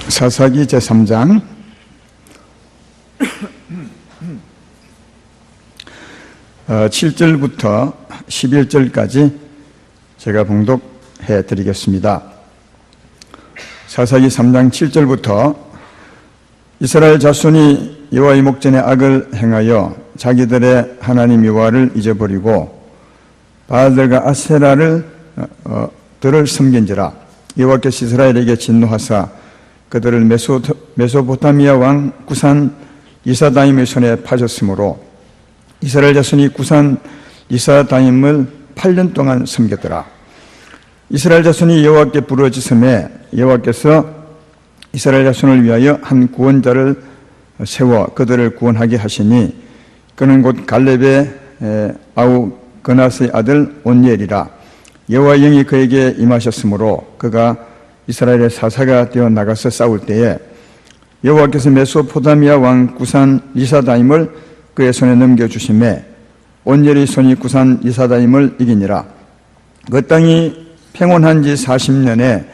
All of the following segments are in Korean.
사사기 제3장 7절부터 11절까지 제가 봉독해 드리겠습니다. 사사기 3장 7절부터 이스라엘 자손이 여호와의 목전에 악을 행하여 자기들의 하나님 여호와를 잊어버리고 바알들과 아세라를 들을 섬긴지라. 여호와께서 이스라엘에게 진노하사 그들을 메소포타미아 왕 구산 리사다임의 손에 파셨으므로 이스라엘 자손이 구산 리사다임을 8년 동안 섬겼더라. 이스라엘 자손이 여호와께 부르짖음에 여호와께서 이스라엘 자손을 위하여 한 구원자를 세워 그들을 구원하게 하시니 그는 곧 갈렙의 아우 그낫의 아들 온니엘이라. 여호와의 영이 그에게 임하셨으므로 그가 이스라엘의 사사가 되어 나가서 싸울 때에 여호와께서 메소포타미아 왕 구산 리사다임을 그의 손에 넘겨주심에 온니엘의 손이 구산 리사다임을 이기니라. 그 땅이 평온한 지 40년에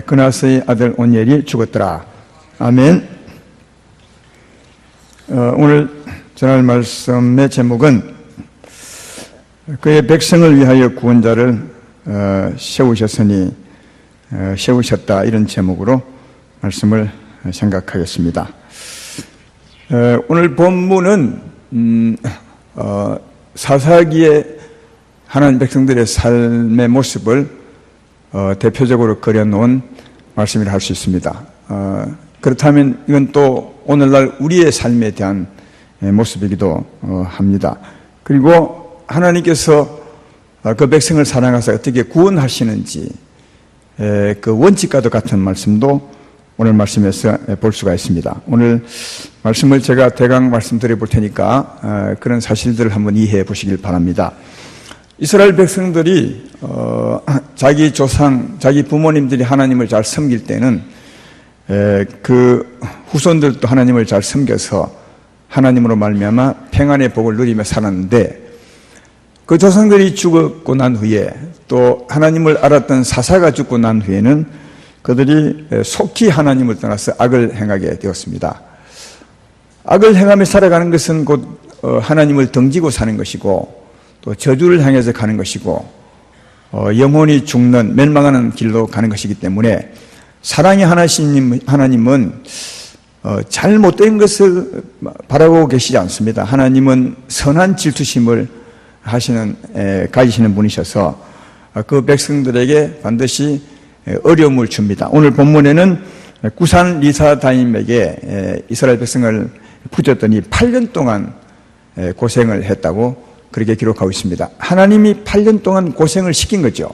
그낫의 아들 온니엘이 죽었더라. 아멘. 오늘 전할 말씀의 제목은 그의 백성을 위하여 구원자를 세우셨다, 이런 제목으로 말씀을 생각하겠습니다. 오늘 본문은 사사기에 하나님 백성들의 삶의 모습을 대표적으로 그려놓은 말씀이라 할 수 있습니다. 그렇다면 이건 또 오늘날 우리의 삶에 대한 모습이기도 합니다. 그리고 하나님께서 그 백성을 사랑하사 어떻게 구원하시는지 그 원칙과도 같은 말씀도 오늘 말씀에서 볼 수가 있습니다. 오늘 말씀을 제가 대강 말씀드려 볼 테니까 그런 사실들을 한번 이해해 보시길 바랍니다. 이스라엘 백성들이 자기 조상, 자기 부모님들이 하나님을 잘 섬길 때는 그 후손들도 하나님을 잘 섬겨서 하나님으로 말미암아 평안의 복을 누리며 살았는데, 그 조상들이 죽었고 난 후에 또 하나님을 알았던 사사가 죽고 난 후에는 그들이 속히 하나님을 떠나서 악을 행하게 되었습니다. 악을 행하며 살아가는 것은 곧 하나님을 등지고 사는 것이고 또 저주를 향해서 가는 것이고 영혼이 죽는 멸망하는 길로 가는 것이기 때문에 사랑의 하나님은 잘못된 것을 바라보고 계시지 않습니다. 하나님은 선한 질투심을 가지시는 분이셔서 그 백성들에게 반드시 어려움을 줍니다. 오늘 본문에는 구산 리사다임에게 이스라엘 백성을 붙였더니 8년 동안 고생을 했다고 그렇게 기록하고 있습니다. 하나님이 8년 동안 고생을 시킨 거죠.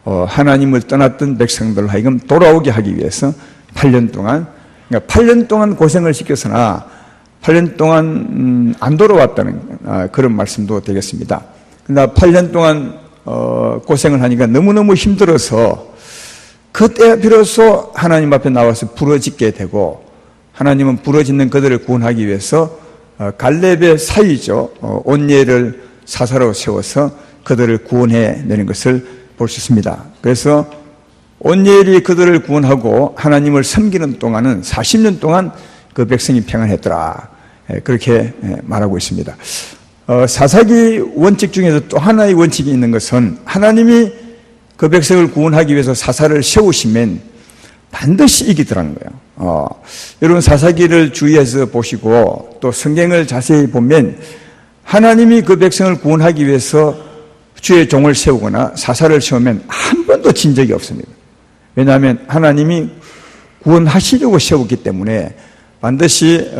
하나님을 떠났던 백성들을 하여금 돌아오게 하기 위해서 8년 동안, 그러니까 8년 동안 고생을 시켰으나 8년 동안 안 돌아왔다는 그런 말씀도 되겠습니다. 그러나 8년 동안 고생을 하니까 너무너무 힘들어서 그때 비로소 하나님 앞에 나와서 부르짖게 되고, 하나님은 부르짖는 그들을 구원하기 위해서 갈렙의 사위죠, 온니엘을 사사로 세워서 그들을 구원해내는 것을 볼 수 있습니다. 그래서 온니엘이 그들을 구원하고 하나님을 섬기는 동안은 40년 동안 그 백성이 평안했더라, 그렇게 말하고 있습니다. 사사기 원칙 중에서 또 하나의 원칙이 있는 것은 하나님이 그 백성을 구원하기 위해서 사사를 세우시면 반드시 이기더라는 거예요. 여러분 사사기를 주의해서 보시고 또 성경을 자세히 보면 하나님이 그 백성을 구원하기 위해서 주의 종을 세우거나 사사를 세우면 한 번도 진 적이 없습니다. 왜냐하면 하나님이 구원하시려고 세우기 때문에 반드시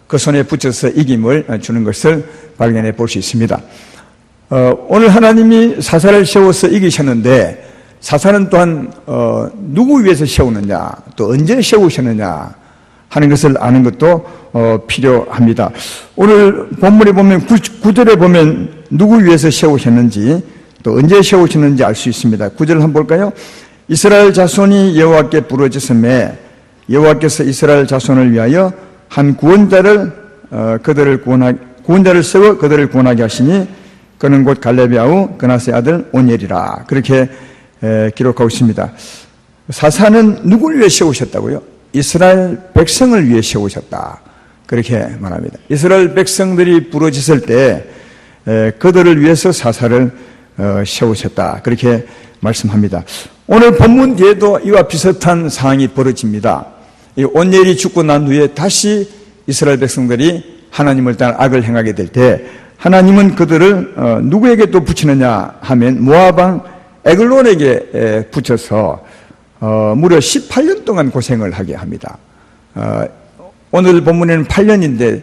그 손에 붙여서 이김을 주는 것을 발견해 볼 수 있습니다. 오늘 하나님이 사사를 세워서 이기셨는데 사사는 또한 누구 위해서 세우느냐, 또 언제 세우셨느냐 하는 것을 아는 것도 필요합니다. 오늘 본문에 보면 9절에 보면 누구 위해서 세우셨는지 또 언제 세우셨는지 알 수 있습니다. 9절을 한번 볼까요? 이스라엘 자손이 여호와께 부르짖음에 여호와께서 이스라엘 자손을 위하여 한 구원자를 구원자를 세워 그들을 구원하게 하시니 그는 곧 갈렙의 아우 그낫의 아들 온니엘이라, 그렇게 기록하고 있습니다. 사사는 누구를 위해 세우셨다고요? 이스라엘 백성을 위해 세우셨다. 그렇게 말합니다. 이스라엘 백성들이 부르짖을 때 그들을 위해서 사사를 세우셨다. 그렇게 말씀합니다. 오늘 본문 뒤에도 이와 비슷한 상황이 벌어집니다. 이 온엘이 죽고 난 후에 다시 이스라엘 백성들이 하나님을 따라 악을 행하게 될 때 하나님은 그들을 누구에게 또 붙이느냐 하면 모압 왕 에글론에게 붙여서 무려 18년 동안 고생을 하게 합니다. 오늘 본문에는 8년인데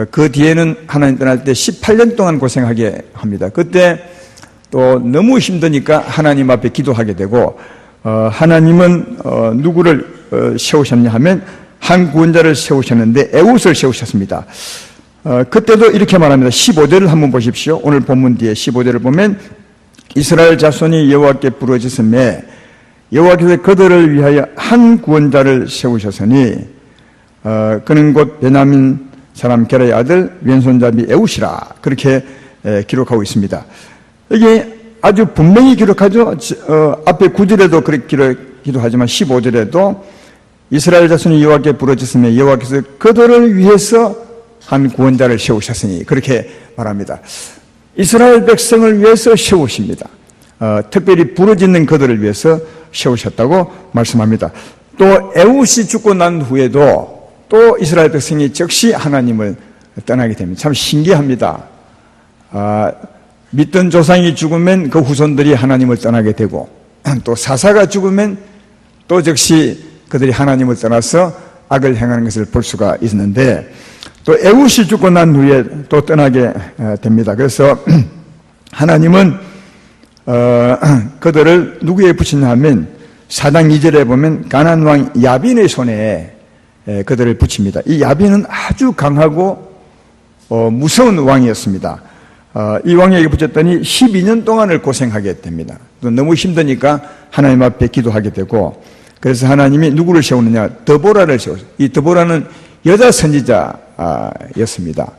그 뒤에는 하나님 떠날 때 18년 동안 고생하게 합니다. 그때 또 너무 힘드니까 하나님 앞에 기도하게 되고 하나님은 누구를 세우셨냐 하면 한 구원자를 세우셨는데 에훗을 세우셨습니다. 그때도 이렇게 말합니다. 15절을 한번 보십시오. 오늘 본문 뒤에 15절을 보면 이스라엘 자손이 여호와께 부르짖음에 여호와께서 그들을 위하여 한 구원자를 세우셨으니 그는 곧 베냐민 사람 게라의 아들 왼손잡이 에훗이라. 그렇게 기록하고 있습니다. 여기 아주 분명히 기록하죠. 앞에 9절에도 그렇게 기록하지만 15절에도 이스라엘 자손이 여호와께 부르짖으며 여호와께서 그들을 위해서 한 구원자를 세우셨으니 그렇게 말합니다. 이스라엘 백성을 위해서 세우십니다. 특별히 부르짖는 그들을 위해서 세우셨다고 말씀합니다. 또 에훗이 죽고 난 후에도 또 이스라엘 백성이 즉시 하나님을 떠나게 됩니다. 참 신기합니다. 믿던 조상이 죽으면 그 후손들이 하나님을 떠나게 되고 또 사사가 죽으면 또 즉시 그들이 하나님을 떠나서 악을 행하는 것을 볼 수가 있는데 또 에훗이 죽고 난 후에 또 떠나게 됩니다. 그래서 하나님은 그들을 누구에 붙이냐 하면 4장 2절에 보면 가나안 왕 야빈의 손에 그들을 붙입니다. 이 야빈은 아주 강하고 무서운 왕이었습니다. 이 왕에게 붙였더니 12년 동안을 고생하게 됩니다. 또 너무 힘드니까 하나님 앞에 기도하게 되고 그래서 하나님이 누구를 세우느냐? 드보라를 세우셨어요. 이 드보라는 여자 선지자였습니다.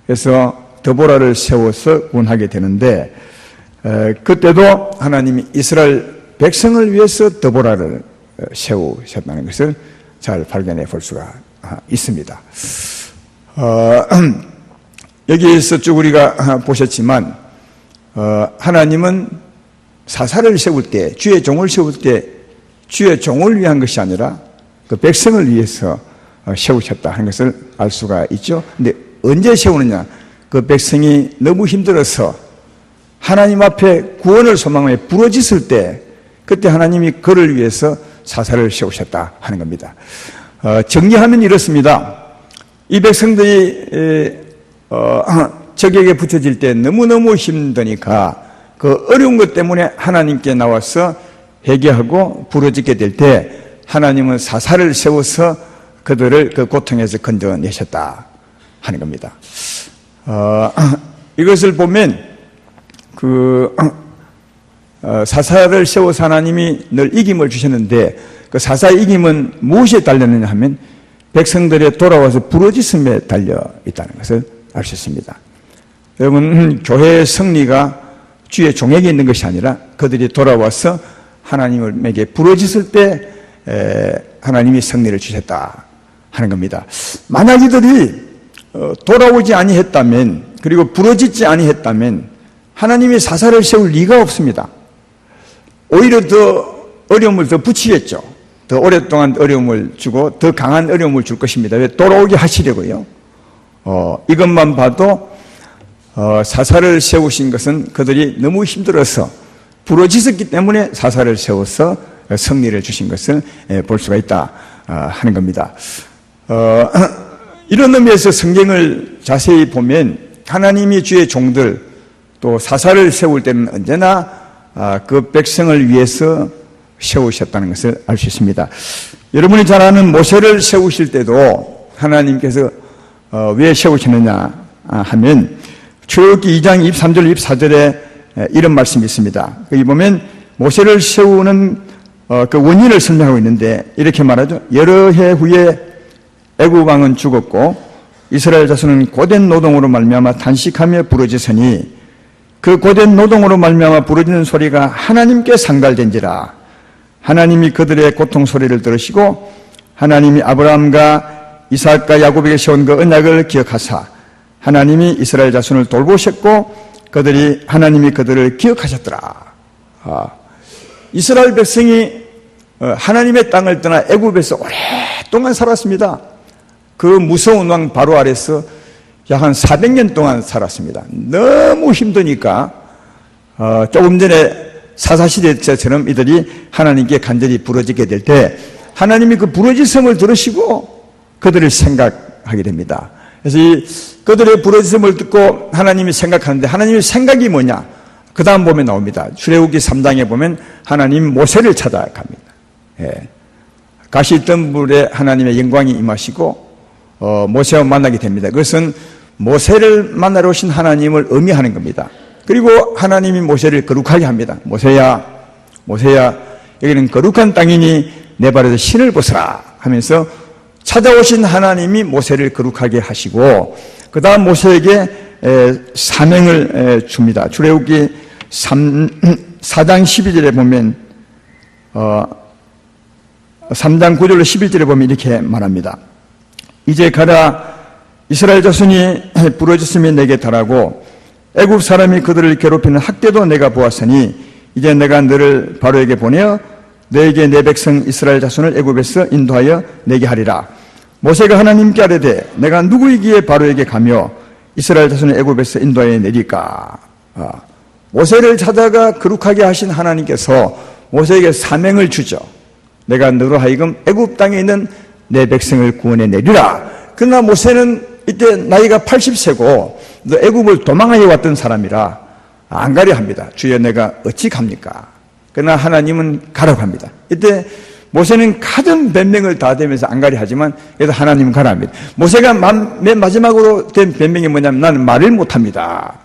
그래서 드보라를 세워서 구원하게 되는데 그때도 하나님이 이스라엘 백성을 위해서 드보라를 세우셨다는 것을 잘 발견해 볼 수가 있습니다. 여기에서 쭉 우리가 보셨지만 하나님은 사사를 세울 때 주의 종을 세울 때 주의 종을 위한 것이 아니라 그 백성을 위해서 세우셨다 하는 것을 알 수가 있죠. 근데 언제 세우느냐? 그 백성이 너무 힘들어서 하나님 앞에 구원을 소망하며 부르짖을 때 그때 하나님이 그를 위해서 사사를 세우셨다 하는 겁니다. 정리하면 이렇습니다. 이 백성들이 적에게 붙여질 때 너무너무 힘드니까 그 어려운 것 때문에 하나님께 나와서 회개하고 부르짖게 될 때 하나님은 사사를 세워서 그들을 그 고통에서 건져내셨다 하는 겁니다. 이것을 보면 사사를 세워서 하나님이 늘 이김을 주셨는데 그 사사의 이김은 무엇에 달렸느냐 하면 백성들이 돌아와서 부르짖음에 달려 있다는 것을 알 수 있습니다. 여러분, 교회의 승리가 주의 종에게 있는 것이 아니라 그들이 돌아와서 하나님에게 부르짖을 때 하나님이 승리를 주셨다 하는 겁니다. 만약 이들이 돌아오지 아니했다면 그리고 부르짖지 아니했다면 하나님이 사사를 세울 리가 없습니다. 오히려 더 어려움을 더 붙이겠죠. 더 오랫동안 어려움을 주고 더 강한 어려움을 줄 것입니다. 왜? 돌아오게 하시려고요. 이것만 봐도 사사를 세우신 것은 그들이 너무 힘들어서 부르짖었기 때문에 사사를 세워서 승리를 주신 것을 볼 수가 있다 하는 겁니다. 이런 의미에서 성경을 자세히 보면 하나님이 주의 종들 또 사사를 세울 때는 언제나 그 백성을 위해서 세우셨다는 것을 알 수 있습니다. 여러분이 잘 아는 모세를 세우실 때도 하나님께서 왜 세우셨느냐 하면 출애굽기 2장 23절 24절에 이런 말씀이 있습니다. 여기 보면 모세를 세우는 그 원인을 설명하고 있는데 이렇게 말하죠. 여러 해 후에 애굽 왕은 죽었고 이스라엘 자손은 고된 노동으로 말미암아 단식하며 부르짖으니 그 고된 노동으로 말미암아 부르짖는 소리가 하나님께 상달된지라 하나님이 그들의 고통 소리를 들으시고 하나님이 아브라함과 이삭과 야곱에게 세운 그 언약을 기억하사 하나님이 이스라엘 자손을 돌보셨고 하나님이 그들을 기억하셨더라. 이스라엘 백성이 하나님의 땅을 떠나 애굽에서 오랫동안 살았습니다. 그 무서운 왕 바로 아래서 약 한 400년 동안 살았습니다. 너무 힘드니까 조금 전에 사사시대 때처럼 이들이 하나님께 간절히 부르짖게 될 때 하나님이 그 부르짖음을 들으시고 그들을 생각하게 됩니다. 그래서 그들의 부르짖음을 듣고 하나님이 생각하는데 하나님의 생각이 뭐냐? 그 다음 보면 나옵니다. 출애굽기 3장에 보면 하나님 모세를 찾아갑니다. 가시덤불에 하나님의 영광이 임하시고 모세와 만나게 됩니다. 그것은 모세를 만나러 오신 하나님을 의미하는 겁니다. 그리고 하나님이 모세를 거룩하게 합니다. 모세야 여기는 거룩한 땅이니 내 발에서 신을 벗어라 하면서 찾아오신 하나님이 모세를 거룩하게 하시고 그 다음 모세에게 사명을 줍니다. 출애굽기 4장 12절에 보면 3장 9절로 11절에 보면 이렇게 말합니다. 이제 가라 이스라엘 자손이 부르짖음이 내게 달하고 애굽 사람이 그들을 괴롭히는 학대도 내가 보았으니 이제 내가 너를 바로에게 보내어 너에게 내 백성 이스라엘 자손을 애굽에서 인도하여 내게 하리라. 모세가 하나님께 아뢰되 내가 누구이기에 바로에게 가며 이스라엘 자손을 애굽에서 인도하여 내릴까? 모세를 찾아가 거룩하게 하신 하나님께서 모세에게 사명을 주죠. 내가 너로 하여금 애굽 땅에 있는 내 백성을 구원해 내리라. 그러나 모세는 이때 나이가 80세고 너 애굽을 도망하여 왔던 사람이라 안 가려 합니다. 주여 내가 어찌 갑니까? 그러나 하나님은 가라고 합니다. 이때 모세는 가진 변명을 다 대면서 안 가려 하지만 그래도 하나님은 가라 합니다. 모세가 맨 마지막으로 된 변명이 뭐냐면 나는 말을 못합니다.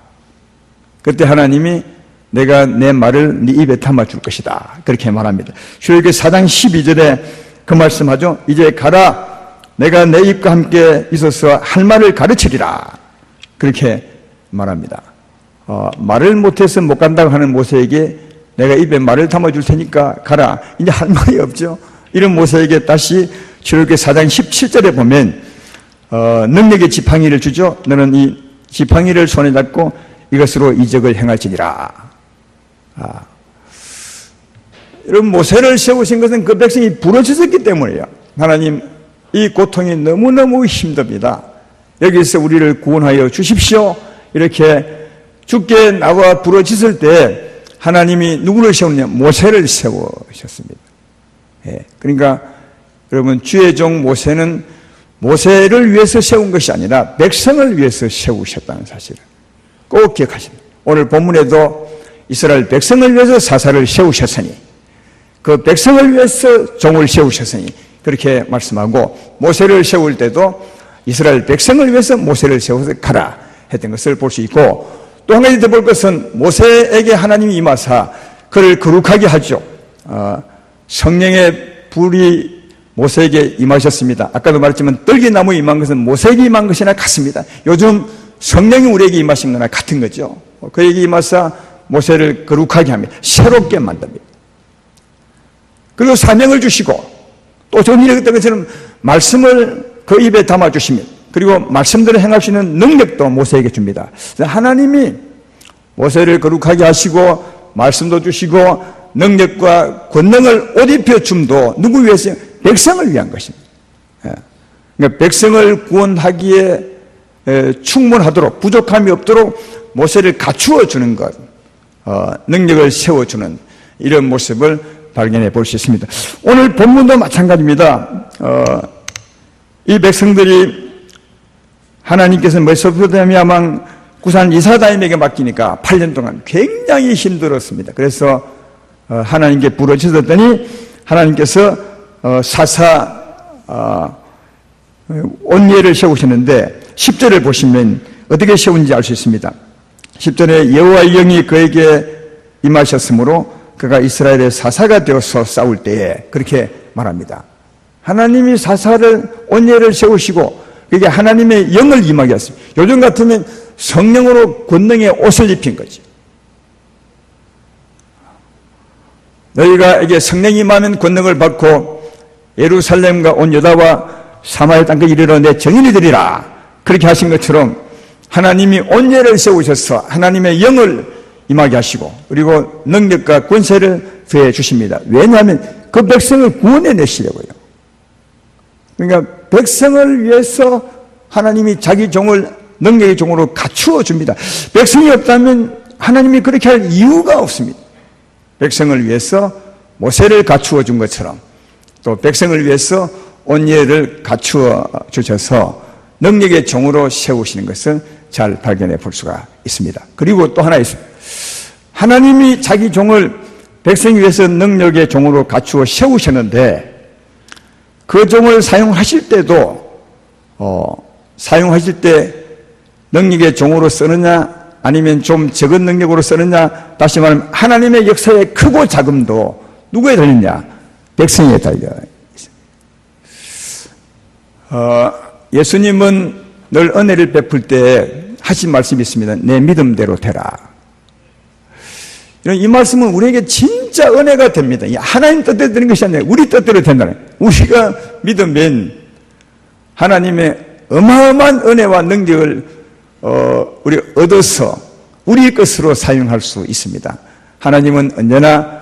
그때 하나님이 내가 내 말을 네 입에 담아줄 것이다. 그렇게 말합니다. 출애굽기 4장 12절에 그 말씀하죠. 이제 가라. 내가 내 입과 함께 있어서 할 말을 가르치리라. 그렇게 말합니다. 말을 못해서 못 간다고 하는 모세에게 내가 입에 말을 담아줄 테니까 가라. 이제 할 말이 없죠. 이런 모세에게 다시 출애굽기 4장 17절에 보면 능력의 지팡이를 주죠. 너는 이 지팡이를 손에 잡고 이것으로 이적을 행할지니라. 여러분 모세를 세우신 것은 그 백성이 부르짖었기 때문이에요. 하나님 이 고통이 너무너무 힘듭니다. 여기서 우리를 구원하여 주십시오. 이렇게 주께 나와 부르짖을 때 하나님이 누구를 세우느냐? 모세를 세우셨습니다. 그러니까 여러분 주의 종 모세는 모세를 위해서 세운 것이 아니라 백성을 위해서 세우셨다는 사실을 꼭 기억하십니다. 오늘 본문에도 이스라엘 백성을 위해서 사사를 세우셨으니 그 백성을 위해서 종을 세우셨으니 그렇게 말씀하고 모세를 세울 때도 이스라엘 백성을 위해서 모세를 세워서 가라 했던 것을 볼 수 있고 또 한 가지 더 볼 것은 모세에게 하나님이 임하사 그를 거룩하게 하죠. 성령의 불이 모세에게 임하셨습니다. 아까도 말했지만 떨기나무에 임한 것은 모세에게 임한 것이나 같습니다. 요즘 성령이 우리에게 임하신 거나 같은 거죠. 그에게 임하사 모세를 거룩하게 합니다. 새롭게 만듭니다. 그리고 사명을 주시고 또 전에 이랬던 것처럼 말씀을 그 입에 담아주시면 그리고 말씀대로 행할 수 있는 능력도 모세에게 줍니다. 하나님이 모세를 거룩하게 하시고 말씀도 주시고 능력과 권능을 옷 입혀 줌도 누구 위해서? 백성을 위한 것입니다. 그러니까 백성을 구원하기에 충분하도록 부족함이 없도록 모세를 갖추어 주는 것, 능력을 세워주는 이런 모습을 발견해 볼 수 있습니다. 오늘 본문도 마찬가지입니다. 이 백성들이 하나님께서 메소포타미아 구산 이사다임에게 맡기니까 8년 동안 굉장히 힘들었습니다. 그래서 하나님께 부르짖었더니 하나님께서 사사 온니엘을 세우셨는데 10절을 보시면 어떻게 세운지 알 수 있습니다. 10절에 여호와의 영이 그에게 임하셨으므로 그가 이스라엘의 사사가 되어서 싸울 때에 그렇게 말합니다. 하나님이 사사를 온니엘을 세우시고 그게 하나님의 영을 임하게 했습니다. 요즘 같으면 성령으로 권능의 옷을 입힌 거지. 너희가에게 성령이 임하면 권능을 받고 예루살렘과 온 유다와 사마리아 땅까지 이르러 내 증인이 되리라. 그렇게 하신 것처럼 하나님이 온예를 세우셔서 하나님의 영을 임하게 하시고 그리고 능력과 권세를 더해 주십니다. 왜냐하면 그 백성을 구원해 내시려고요. 그러니까 백성을 위해서 하나님이 자기 종을 능력의 종으로 갖추어 줍니다. 백성이 없다면 하나님이 그렇게 할 이유가 없습니다. 백성을 위해서 모세를 갖추어 준 것처럼 또 백성을 위해서 온예를 갖추어 주셔서 능력의 종으로 세우시는 것을 잘 발견해 볼 수가 있습니다. 그리고 또 하나 있습니다. 하나님이 자기 종을 백성을 위해서 능력의 종으로 갖추어 세우셨는데 그 종을 사용하실 때도 사용하실 때 능력의 종으로 쓰느냐 아니면 좀 적은 능력으로 쓰느냐, 다시 말하면 하나님의 역사의 크고 작음도 누구에 달리냐? 백성에 달려 있습니다. 예수님은 늘 은혜를 베풀 때 하신 말씀이 있습니다. 내 믿음대로 되라. 이 말씀은 우리에게 진짜 은혜가 됩니다. 하나님 뜻대로 되는 것이 아니라 우리 뜻대로 된다는 거예요. 우리가 믿으면 하나님의 어마어마한 은혜와 능력을 우리 얻어서 우리 것으로 사용할 수 있습니다. 하나님은 언제나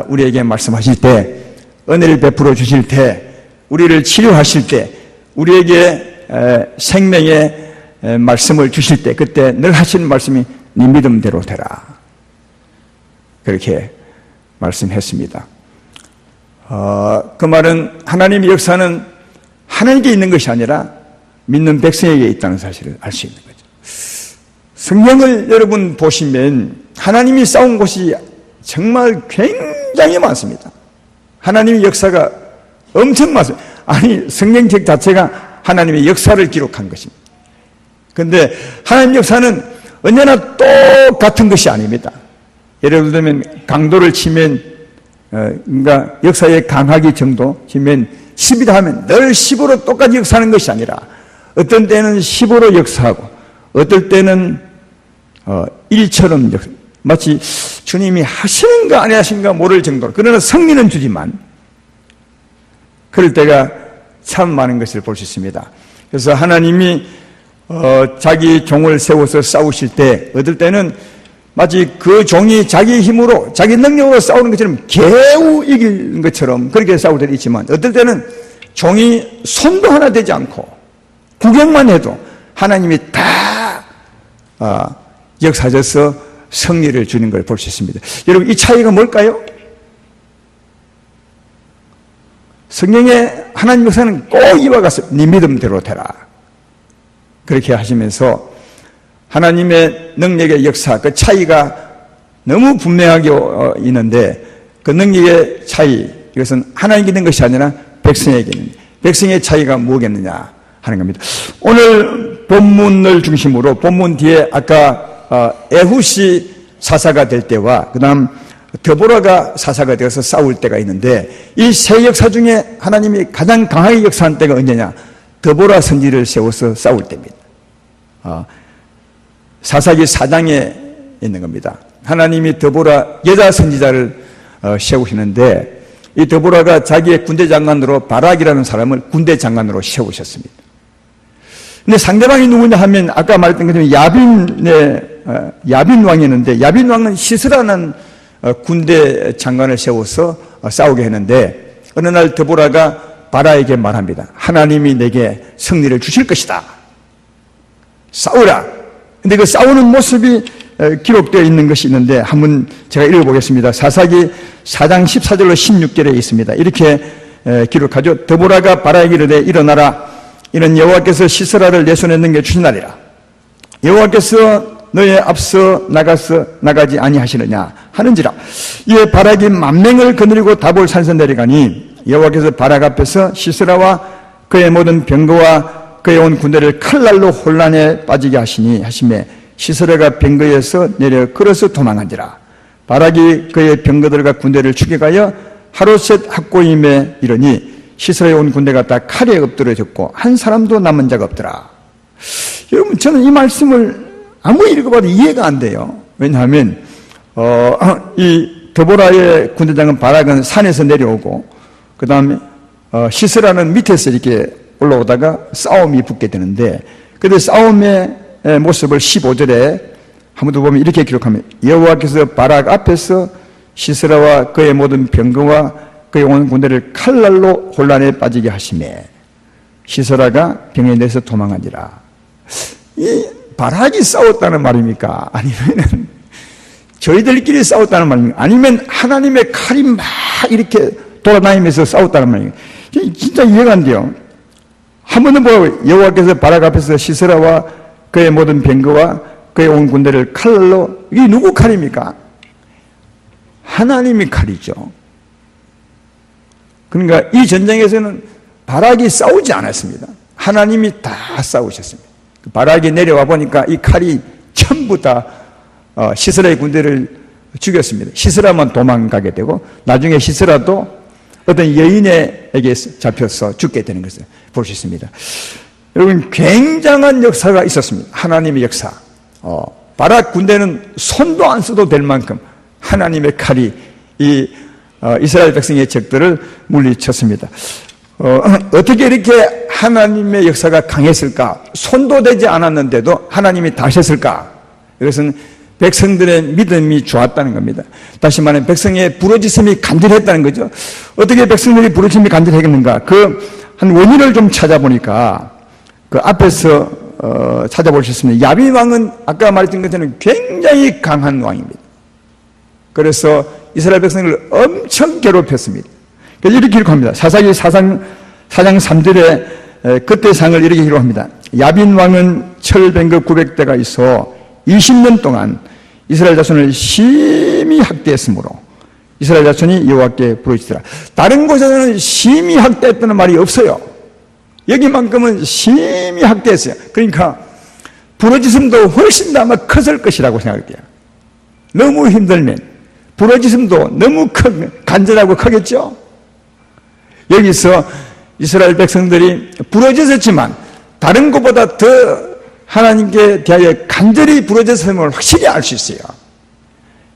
우리에게 말씀하실 때, 은혜를 베풀어 주실 때, 우리를 치료하실 때, 우리에게 생명의 말씀을 주실 때, 그때 늘 하시는 말씀이 네 믿음대로 되라. 그렇게 말씀했습니다. 그 말은 하나님의 역사는 하나님께 있는 것이 아니라 믿는 백성에게 있다는 사실을 알 수 있는 거죠. 성경을 여러분 보시면 하나님이 쌓은 곳이 정말 굉장히 많습니다. 하나님의 역사가 엄청 많습니다. 아니, 성경책 자체가 하나님의 역사를 기록한 것입니다. 그런데 하나님의 역사는 언제나 똑같은 것이 아닙니다. 예를 들면 강도를 치면 그러니까 역사의 강하기 정도 치면 10이다 하면 늘 10으로 똑같이 역사하는 것이 아니라 어떤 때는 10으로 역사하고 어떨 때는 1처럼 역사, 마치 주님이 하시는가 안 하시는가 모를 정도로, 그러나 성리는 주지만 그럴 때가 참 많은 것을 볼 수 있습니다. 그래서 하나님이 자기 종을 세워서 싸우실 때 어떨 때는 마치 그 종이 자기 힘으로 자기 능력으로 싸우는 것처럼 겨우 이기는 것처럼 그렇게 싸울 때도 있지만 어떨 때는 종이 손도 하나 되지 않고 구경만 해도 하나님이 다 역사져서 승리를 주는 걸 볼 수 있습니다. 여러분, 이 차이가 뭘까요? 성경의 하나님 역사는 꼭 이와 같습니다. 네 믿음대로 되라. 그렇게 하시면서 하나님의 능력의 역사, 그 차이가 너무 분명하게 있는데 그 능력의 차이, 이것은 하나님께 있는 것이 아니라 백성에게 있는, 백성의 차이가 뭐겠느냐 하는 겁니다. 오늘 본문을 중심으로 본문 뒤에 아까 에훗이 사사가 될 때와 그 다음 드보라가 사사가 되어서 싸울 때가 있는데 이 세 역사 중에 하나님이 가장 강하게 역사한 때가 언제냐? 드보라 선지를 세워서 싸울 때입니다. 사사기 4장에 있는 겁니다. 하나님이 드보라 여자 선지자를 세우시는데 이 드보라가 자기의 군대 장관으로 바락이라는 사람을 군대 장관으로 세우셨습니다. 근데 상대방이 누구냐 하면 아까 말했던 것처럼 야빈 왕이었는데 야빈 왕은 시스라는 군대 장관을 세워서 싸우게 했는데 어느 날 드보라가 바라에게 말합니다. 하나님이 내게 승리를 주실 것이다. 싸우라. 근데 그 싸우는 모습이 기록되어 있는 것이 있는데 한번 제가 읽어보겠습니다. 사사기 4장 14절로 16절에 있습니다. 이렇게 기록하죠. 드보라가 바라에게 이르되 일어나라. 이는 여호와께서 시스라를 내 손에 넘겨주시나리라. 여호와께서 너의 앞서 나가지 아니하시느냐 하는지라. 이에 바락이 만명을 거느리고 다볼 산에서 내려가니 여호와께서 바락 앞에서 시스라와 그의 모든 병거와 그의 온 군대를 칼날로 혼란에 빠지게 하시매 시스라가 병거에서 내려 걸어서 도망한지라. 바락이 그의 병거들과 군대를 추격하여 하루셋 학고임에 이르니 시스라에 온 군대가 다 칼에 엎드려졌고 한 사람도 남은 자가 없더라. 여러분, 저는 이 말씀을 아무리 읽어봐도 이해가 안 돼요. 왜냐하면 이 드보라의 군대장은 바락은 산에서 내려오고 그 다음에 시스라는 밑에서 이렇게 올라오다가 싸움이 붙게 되는데, 그런데 싸움의 모습을 15절에 한 번 더 보면 이렇게 기록합니다. 여호와께서 바락 앞에서 시스라와 그의 모든 병거와 그의 온 군대를 칼날로 혼란에 빠지게 하시매 시스라가 병에 내서 도망하니라. 이 바락이 싸웠다는 말입니까? 아니면 저희들끼리 싸웠다는 말입니까? 아니면 하나님의 칼이 막 이렇게 돌아다니면서 싸웠다는 말입니까? 진짜 이해가 안 돼요. 한 번 더 보고 여호와께서 바락 앞에서 시스라와 그의 모든 병거와 그의 온 군대를 칼날로, 이게 누구 칼입니까? 하나님의 칼이죠. 그러니까 이 전쟁에서는 바락이 싸우지 않았습니다. 하나님이 다 싸우셨습니다. 바락이 내려와 보니까 이 칼이 전부 다 시스라의 군대를 죽였습니다. 시스라만 도망가게 되고 나중에 시스라도 어떤 여인에게 잡혀서 죽게 되는 것을 볼 수 있습니다. 여러분, 굉장한 역사가 있었습니다. 하나님의 역사. 바락 군대는 손도 안 써도 될 만큼 하나님의 칼이 이 이스라엘 백성의 적들을 물리쳤습니다. 어떻게 이렇게 하나님의 역사가 강했을까? 손도 되지 않았는데도 하나님이 다 하셨을까? 이것은 백성들의 믿음이 좋았다는 겁니다. 다시 말하면 백성의 부르짖음이 간절했다는 거죠. 어떻게 백성들이 부르짖음이 간절했는가? 한 원인을 좀 찾아보니까 그 앞에서 찾아보셨습니다. 야빈 왕은 아까 말했던 것처럼 굉장히 강한 왕입니다. 그래서 이스라엘 백성을 엄청 괴롭혔습니다. 그래서 이렇게 기록합니다. 사사기 4장 3절에 그때 상을 이렇게 기록합니다. 야빈 왕은 철병거 900대가 있어 20년 동안 이스라엘 자손을 심히 학대했으므로 이스라엘 자손이 여호와께 부르짖더라. 다른 곳에서는 심히 학대했다는 말이 없어요. 여기만큼은 심히 학대했어요. 그러니까 부르짖음도 훨씬 더 아마 컸을 것이라고 생각돼요. 너무 힘들면 부르짖음도 너무 간절하고 크겠죠. 여기서 이스라엘 백성들이 부르짖었지만 다른 것보다 더 하나님께 대하여 간절히 부르짖음을 확실히 알 수 있어요.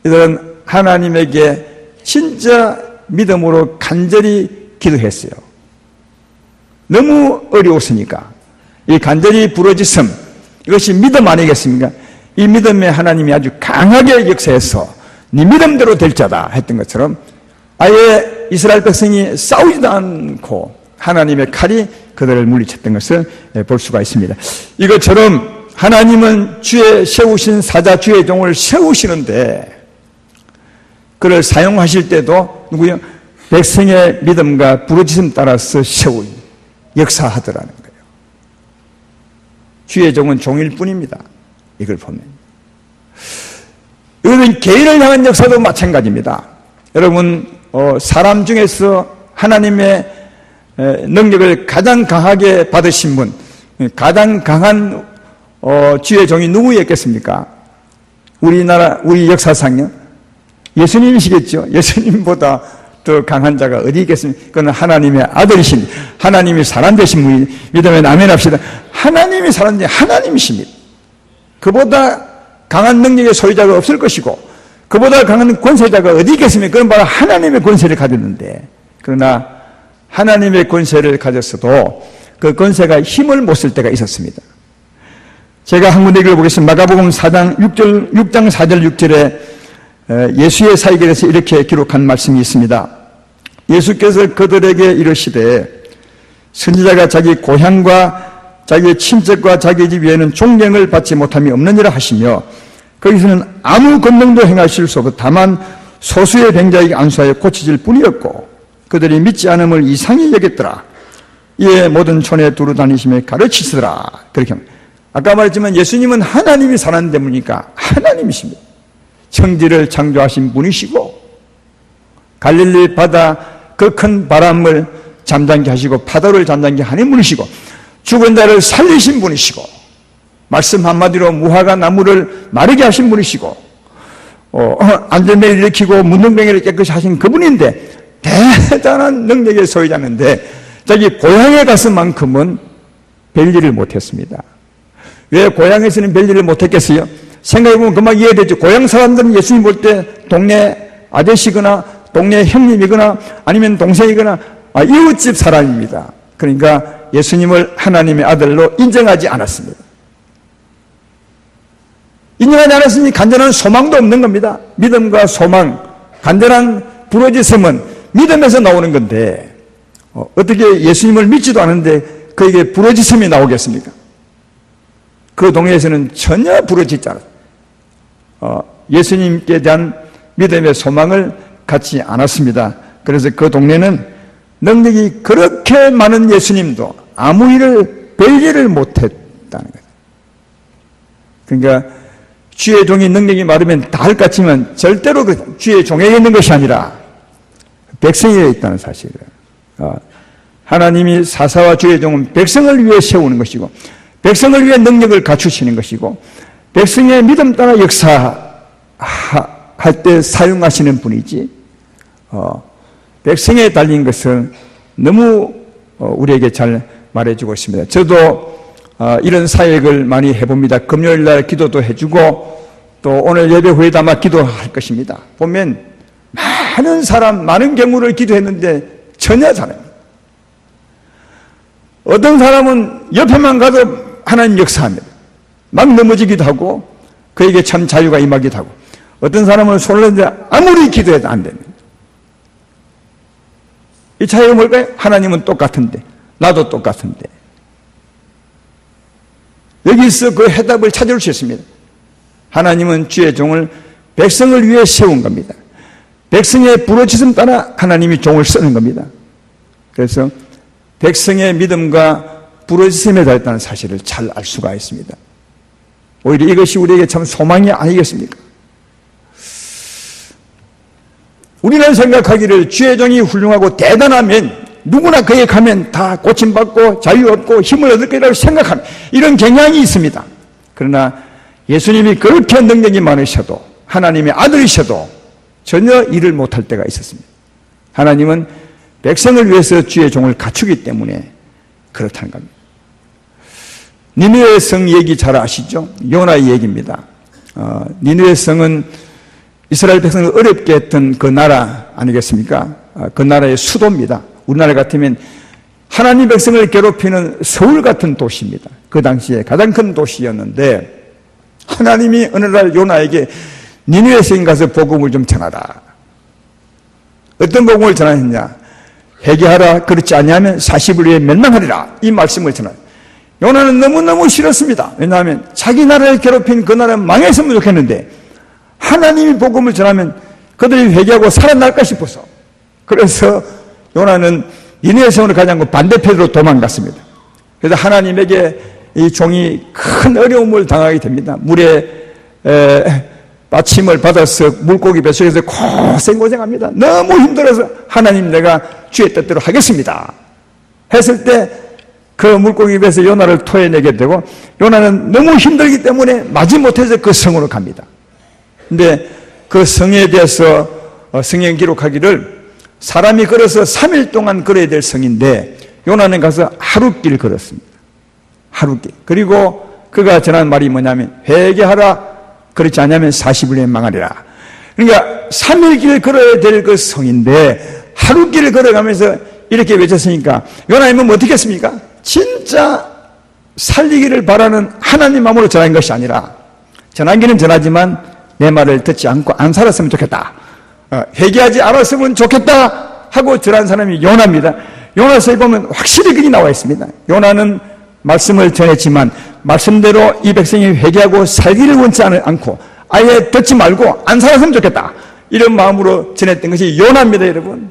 이들은 하나님에게 진짜 믿음으로 간절히 기도했어요. 너무 어려웠으니까. 이 간절히 부르짖음, 이것이 믿음 아니겠습니까? 이 믿음에 하나님이 아주 강하게 역사해서 네 믿음대로 될 자다 했던 것처럼 아예 이스라엘 백성이 싸우지도 않고 하나님의 칼이 그들을 물리쳤던 것을 볼 수가 있습니다. 이것처럼 하나님은 주의 세우신 사자 주의 종을 세우시는데 그를 사용하실 때도 누구요? 백성의 믿음과 부르짖음 따라서 역사하더라는 거예요. 주의 종은 종일 뿐입니다. 이걸 보면. 이거는 개인을 향한 역사도 마찬가지입니다. 여러분, 사람 중에서 하나님의 능력을 가장 강하게 받으신 분, 가장 강한 주의 종이 누구였겠습니까? 우리 역사상요? 예수님이시겠죠. 예수님보다 더 강한 자가 어디 있겠습니까? 그건 하나님의 아들이신, 하나님이 사람 되신 분이 믿으면 아멘 합시다. 하나님이 사람 되 하나님이십니다. 그보다 강한 능력의 소유자가 없을 것이고 그보다 강한 권세자가 어디 있겠습니까? 그건 바로 하나님의 권세를 가졌는데, 그러나 하나님의 권세를 가졌어도 그 권세가 힘을 못 쓸 때가 있었습니다. 제가 한 군데 읽어보겠습니다. 마가복음 6장 4절 6절에 예수의 사역에 대해서 이렇게 기록한 말씀이 있습니다. 예수께서 그들에게 이르시되 선지자가 자기 고향과 자기의 친척과 자기 집 외에는 존경을 받지 못함이 없느니라 하시며 거기서는 아무 권능도 행하실 수 없고 다만 소수의 병자에게 안수하여 고치질 뿐이었고 그들이 믿지 않음을 이상히 여겼더라. 이에 모든 촌에 두루 다니시며 가르치시더라. 그렇게 합니다. 아까 말했지만 예수님은 하나님이 사는 때문이니까 하나님이십니다. 천지를 창조하신 분이시고 갈릴리 바다 그 큰 바람을 잠잠게 하시고 파도를 잠잠게 하는 분이시고 죽은 자를 살리신 분이시고 말씀 한마디로 무화과 나무를 마르게 하신 분이시고 안전벨을 일으키고 문둥병이를 깨끗이 하신 그분인데 대단한 능력의 소유자인데 자기 고향에 갔을만큼은 별일을 못했습니다. 왜 고향에서는 별일을 못했겠어요? 생각해보면 금방 이해되죠. 고향 사람들은 예수님 볼 때 동네 아저씨거나 동네 형님이거나 아니면 동생이거나 이웃집 사람입니다. 그러니까 예수님을 하나님의 아들로 인정하지 않았습니다. 인정하지 않았으니 간절한 소망도 없는 겁니다. 믿음과 소망, 간절한 부르짖음은 믿음에서 나오는 건데 어떻게 예수님을 믿지도 않은데 그에게 부르짖음이 나오겠습니까? 그 동네에서는 전혀 부르짖지 않았어요. 예수님께 대한 믿음의 소망을 갖지 않았습니다. 그래서 그 동네는 능력이 그렇게 많은 예수님도 아무 일을 별일을 못했다는 거예요. 그러니까 주의 종이 능력이 많으면 다 할 것 같지만 절대로 주의 종에게 있는 것이 아니라 백성에게 있다는 사실을. 하나님이 사사와 주의 종은 백성을 위해 세우는 것이고 백성을 위해 능력을 갖추시는 것이고 백성의 믿음 따라 역사할 때 사용하시는 분이지 백성에 달린 것을 너무 우리에게 잘 말해주고 있습니다. 저도 이런 사역을 많이 해봅니다. 금요일 날 기도도 해주고 또 오늘 예배 후에 아마 기도할 것입니다. 보면 많은 사람, 많은 경우를 기도했는데 전혀 잘합니다. 어떤 사람은 옆에만 가도 하나님 역사합니다. 막 넘어지기도 하고 그에게 참 자유가 임하기도 하고 어떤 사람은 손을 내는데 아무리 기도해도 안 됩니다. 이 차이가 뭘까요? 하나님은 똑같은데 나도 똑같은데 여기서 그 해답을 찾을 수 있습니다. 하나님은 주의 종을 백성을 위해 세운 겁니다. 백성의 부르짖음 따라 하나님이 종을 쓰는 겁니다. 그래서 백성의 믿음과 부르짖음에 달했다는 사실을 잘 알 수가 있습니다. 오히려 이것이 우리에게 참 소망이 아니겠습니까? 우리는 생각하기를 주의 종이 훌륭하고 대단하면 누구나 그에 가면 다 고침받고 자유 얻고 힘을 얻을 거라고 생각하는 이런 경향이 있습니다. 그러나 예수님이 그렇게 능력이 많으셔도 하나님의 아들이셔도 전혀 일을 못할 때가 있었습니다. 하나님은 백성을 위해서 주의 종을 갖추기 때문에 그렇다는 겁니다. 니느웨 성 얘기 잘 아시죠? 요나의 얘기입니다. 니느웨 성은 이스라엘 백성을 어렵게 했던 그 나라 아니겠습니까? 그 나라의 수도입니다. 우리나라 같으면 하나님 백성을 괴롭히는 서울 같은 도시입니다. 그 당시에 가장 큰 도시였는데 하나님이 어느 날 요나에게 니느웨 성에 가서 복음을 좀 전하라. 어떤 복음을 전하느냐? 회개하라. 그렇지 않으면 40일 후에 멸망하리라. 이 말씀을 전하라. 요나는 너무너무 싫었습니다. 왜냐하면 자기 나라를 괴롭힌 그 나라는 망했으면 좋겠는데 하나님이 복음을 전하면 그들이 회개하고 살아날까 싶어서 그래서 요나는 니느웨 성으로 가지 않고 반대편으로 도망갔습니다. 그래서 하나님에게 이 종이 큰 어려움을 당하게 됩니다. 물에 받침을 받아서 물고기 뱃속에서 고생합니다. 너무 힘들어서 하나님 내가 주의 뜻대로 하겠습니다 했을 때 그 물고기 배에서 요나를 토해내게 되고 요나는 너무 힘들기 때문에 마지못해서 그 성으로 갑니다. 근데 그 성에 대해서 성경 기록하기를 사람이 걸어서 3일 동안 걸어야 될 성인데 요나는 가서 하루길 걸었습니다. 하루길. 그리고 그가 전한 말이 뭐냐면 회개하라. 그렇지 않으면 40일에 망하리라. 그러니까 3일 길 걸어야 될 그 성인데 하루길을 걸어가면서 이렇게 외쳤으니까 요나님은 어떻게 했습니까? 진짜 살리기를 바라는 하나님 마음으로 전한 것이 아니라 전하기는 전하지만 내 말을 듣지 않고 안 살았으면 좋겠다. 회개하지 않았으면 좋겠다 하고 전한 사람이 요나입니다. 요나서에 보면 확실히 그게 나와 있습니다. 요나는 말씀을 전했지만 말씀대로 이 백성이 회개하고 살기를 원치 않고 아예 듣지 말고 안 살았으면 좋겠다. 이런 마음으로 전했던 것이 요나입니다, 여러분.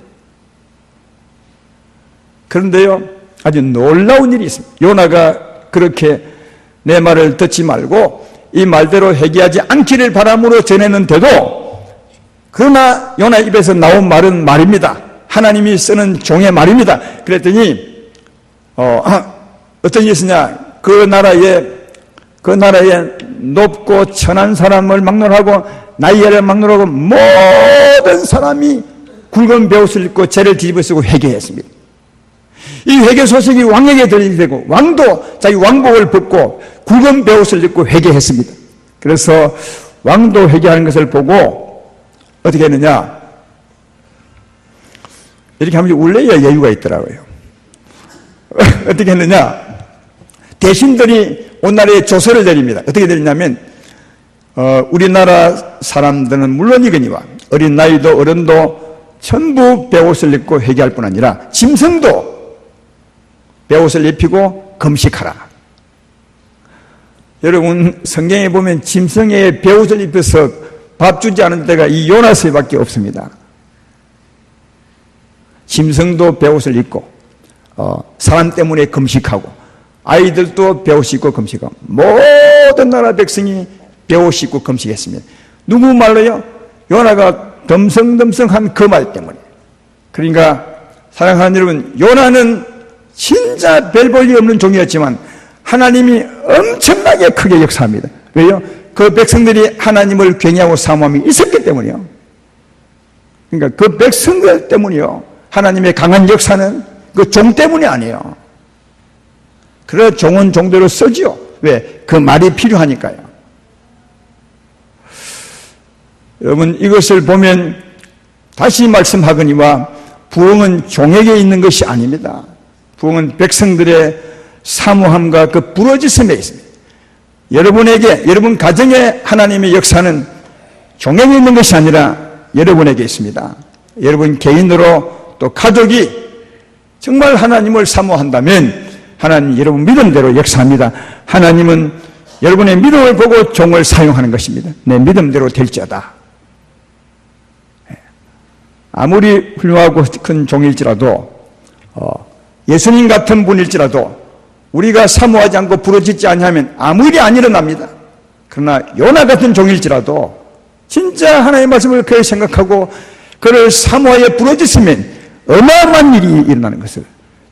그런데요, 아주 놀라운 일이 있습니다. 요나가 그렇게 내 말을 듣지 말고 이 말대로 회개하지 않기를 바람으로 전했는데도 그러나 요나 입에서 나온 말은 말입니다. 하나님이 쓰는 종의 말입니다. 그랬더니 어떤 일이 있으냐? 그 나라에 높고 천한 사람을 막론하고 나이를 막론하고 모든 사람이 굵은 베옷을 입고 죄를 뒤집어 쓰고 회개했습니다. 이 회개 소식이 왕에게 들리고 왕도 자기 왕복을 벗고 굵은 베옷을 입고 회개했습니다. 그래서 왕도 회개하는 것을 보고 어떻게 했느냐? 이렇게 하면 울려야 여유가 있더라고요. 어떻게 했느냐? 대신들이 오늘날에 조서를 내립니다. 어떻게 내리냐면 우리나라 사람들은 물론이거니와 어린 나이도 어른도 전부 베옷을 입고 회개할 뿐 아니라 짐승도 베옷을 입히고 금식하라. 여러분 성경에 보면 짐승에 베옷을 입혀서 밥 주지 않은 데가 이 요나서밖에 없습니다. 짐승도 베옷을 입고 사람 때문에 금식하고 아이들도 베옷 입고 금식하고 모든 나라 백성이 베옷 입고 금식했습니다. 누구 말로요? 요나가 덤성덤성한 그 말 때문에. 그러니까 사랑하는 여러분, 요나는 진짜 별 볼 일 없는 종이었지만 하나님이 엄청나게 크게 역사합니다. 왜요? 그 백성들이 하나님을 굉장하고 사모함이 있었기 때문이요. 그러니까 그 백성들 때문이요. 하나님의 강한 역사는 그 종 때문이 아니에요. 그래서 종은 종대로 쓰지요. 왜? 그 말이 필요하니까요. 여러분 이것을 보면 다시 말씀하거니와 부흥은 종에게 있는 것이 아닙니다. 부흥은 백성들의 사모함과 그 부르짖음에 있습니다. 여러분에게, 여러분 가정에 하나님의 역사는 종에게 있는 것이 아니라 여러분에게 있습니다. 여러분 개인으로 또 가족이 정말 하나님을 사모한다면 하나님 여러분 믿음대로 역사합니다. 하나님은 여러분의 믿음을 보고 종을 사용하는 것입니다. 내 믿음대로 될지어다. 아무리 훌륭하고 큰 종일지라도 예수님 같은 분일지라도 우리가 사모하지 않고 부르짖지 않으면 아무 일이 안 일어납니다. 그러나 요나 같은 종일지라도 진짜 하나님의 말씀을 그렇게 생각하고 그를 사모하여 부르짖으면 어마어마한 일이 일어나는 것을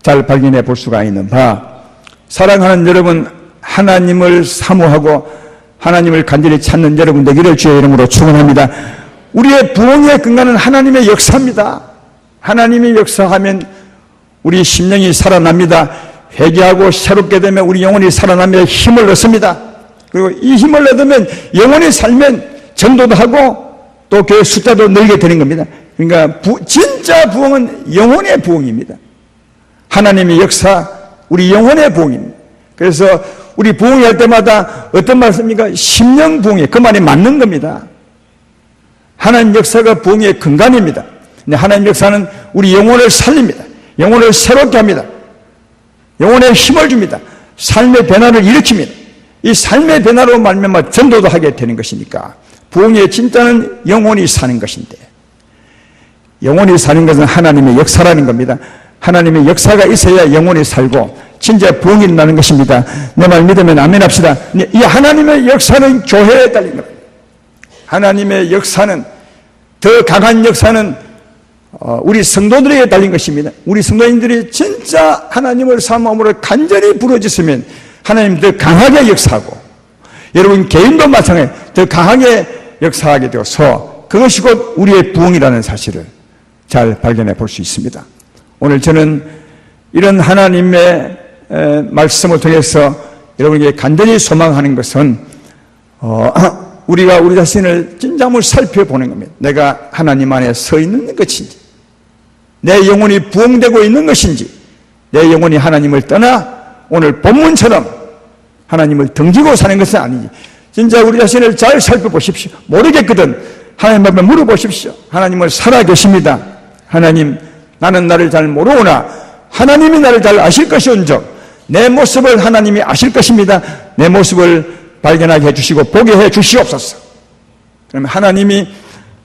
잘 발견해 볼 수가 있는 바, 사랑하는 여러분, 하나님을 사모하고 하나님을 간절히 찾는 여러분 되기를 주의 이름으로 축원합니다. 우리의 부흥의 근간은 하나님의 역사입니다. 하나님이 역사하면 우리 심령이 살아납니다. 회개하고 새롭게 되면 우리 영혼이 살아나며 힘을 얻습니다. 그리고 이 힘을 얻으면 영혼이 살면 전도도 하고 또 교회 숫자도 늘게 되는 겁니다. 그러니까 진짜 부흥은 영혼의 부흥입니다. 하나님의 역사, 우리 영혼의 부흥입니다. 그래서 우리 부흥이 할 때마다 어떤 말씀입니까? 심령 부흥이 그 말이 맞는 겁니다. 하나님 역사가 부흥의 근간입니다. 근데 하나님 역사는 우리 영혼을 살립니다. 영혼을 새롭게 합니다. 영혼에 힘을 줍니다. 삶의 변화를 일으킵니다. 이 삶의 변화로 말미암아 전도도 하게 되는 것이니까 부흥의 진짜는 영혼이 사는 것인데, 영혼이 사는 것은 하나님의 역사라는 겁니다. 하나님의 역사가 있어야 영혼이 살고 진짜 부흥이 일어나는 것입니다. 내 말 믿으면 아멘 합시다. 이 하나님의 역사는 교회에 달린 겁니다. 하나님의 역사는, 더 강한 역사는 우리 성도들에게 달린 것입니다. 우리 성도인들이 진짜 하나님을 사모함으로 간절히 부르짖으면 하나님 더 강하게 역사하고, 여러분 개인도 마찬가지 더 강하게 역사하게 되어서 그것이 곧 우리의 부흥이라는 사실을 잘 발견해 볼 수 있습니다. 오늘 저는 이런 하나님의 말씀을 통해서 여러분에게 간절히 소망하는 것은 우리가 우리 자신을 진짜 한번 살펴보는 겁니다. 내가 하나님 안에 서 있는 것인지, 내 영혼이 부흥되고 있는 것인지, 내 영혼이 하나님을 떠나 오늘 본문처럼 하나님을 등지고 사는 것은 아닌지, 진짜 우리 자신을 잘 살펴보십시오. 모르겠거든 하나님 앞에 물어보십시오. 하나님을 살아계십니다. 하나님, 나는 나를 잘 모르오나 하나님이 나를 잘 아실 것이온즉 내 모습을 하나님이 아실 것입니다. 내 모습을 발견하게 해주시고 보게 해주시옵소서. 그러면 하나님이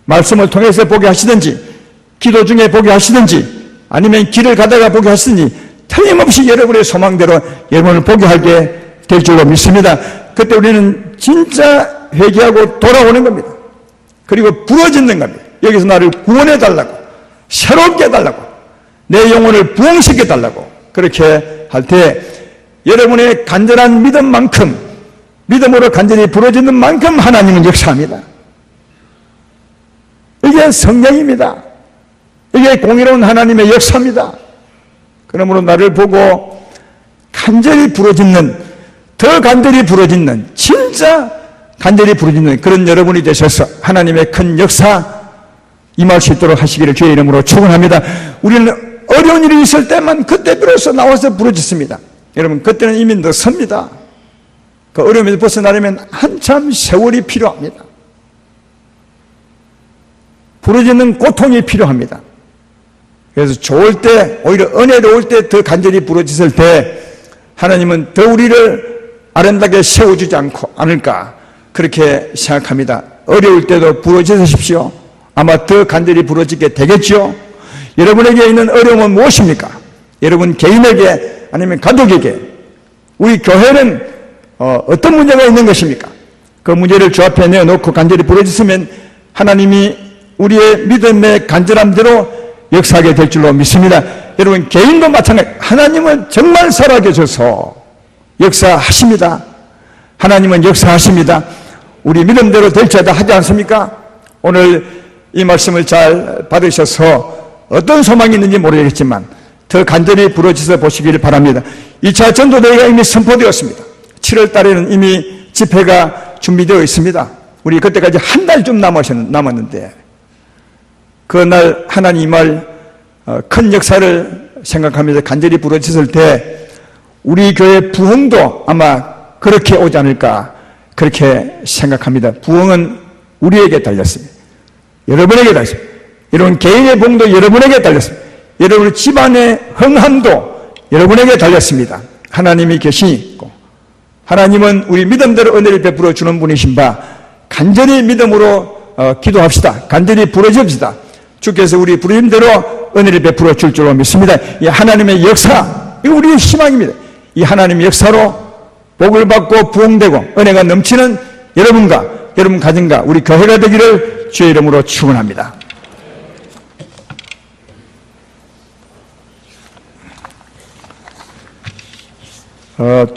말씀을 통해서 보게 하시든지, 기도 중에 보게 하시든지, 아니면 길을 가다가 보게 하시든지 틀림없이 여러분의 소망대로 여러분을 보게 하게 될 줄로 믿습니다. 그때 우리는 진짜 회개하고 돌아오는 겁니다. 그리고 부러지는 겁니다. 여기서 나를 구원해 달라고, 새롭게 해달라고, 내 영혼을 부흥시켜 달라고 그렇게 할 때 여러분의 간절한 믿음만큼, 믿음으로 간절히 부러지는 만큼 하나님은 역사합니다. 이게 성령입니다. 이게 공의로운 하나님의 역사입니다. 그러므로 나를 보고 간절히 부러지는, 더 간절히 부러지는, 진짜 간절히 부러지는 그런 여러분이 되셔서 하나님의 큰 역사, 임할 수 있도록 하시기를 주의 이름으로 축원합니다. 우리는 어려운 일이 있을 때만 그때 비로소 나와서 부르짖습니다. 여러분, 그때는 이미 늦습니다. 그 어려움에서 벗어나려면 한참 세월이 필요합니다. 부르짖는 고통이 필요합니다. 그래서 좋을 때, 오히려 은혜로울 때 더 간절히 부르짖을 때 하나님은 더 우리를 아름답게 세워주지 않을까 그렇게 생각합니다. 어려울 때도 부르짖으십시오. 아마 더 간절히 부르짖게 되겠죠. 여러분에게 있는 어려움은 무엇입니까? 여러분 개인에게 아니면 가족에게, 우리 교회는 어떤 문제가 있는 것입니까? 그 문제를 주 앞에 내어놓고 간절히 부르짖으면 하나님이 우리의 믿음의 간절함대로 역사하게 될 줄로 믿습니다. 여러분 개인도 마찬가지. 하나님은 정말 살아계셔서 역사하십니다. 하나님은 역사하십니다. 우리 믿음대로 될지어다 하지 않습니까? 오늘 이 말씀을 잘 받으셔서 어떤 소망이 있는지 모르겠지만 더 간절히 부르짖어 보시기를 바랍니다. 2차 전도대회가 이미 선포되었습니다. 7월 달에는 이미 집회가 준비되어 있습니다. 우리 그때까지 한 달쯤 남았는데 그날 하나님을 큰 역사를 생각하면서 간절히 부르짖을 때 우리 교회 부흥도 아마 그렇게 오지 않을까 그렇게 생각합니다. 부흥은 우리에게 달렸습니다. 여러분에게 달렸습니다. 여러분 개인의 부흥도 여러분에게 달렸습니다. 여러분 집안의 흥함도 여러분에게 달렸습니다. 하나님이 계시고 하나님은 우리 믿음대로 은혜를 베풀어 주는 분이신 바 간절히 믿음으로 기도합시다. 간절히 부르짖읍시다. 주께서 우리 부르심대로 은혜를 베풀어 줄 줄로 믿습니다. 이 하나님의 역사, 이거 우리의 희망입니다. 이 하나님의 역사로 복을 받고 부흥되고 은혜가 넘치는 여러분과 여러분 가정과 우리 교회가 되기를 주의 이름으로 축원합니다.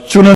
주는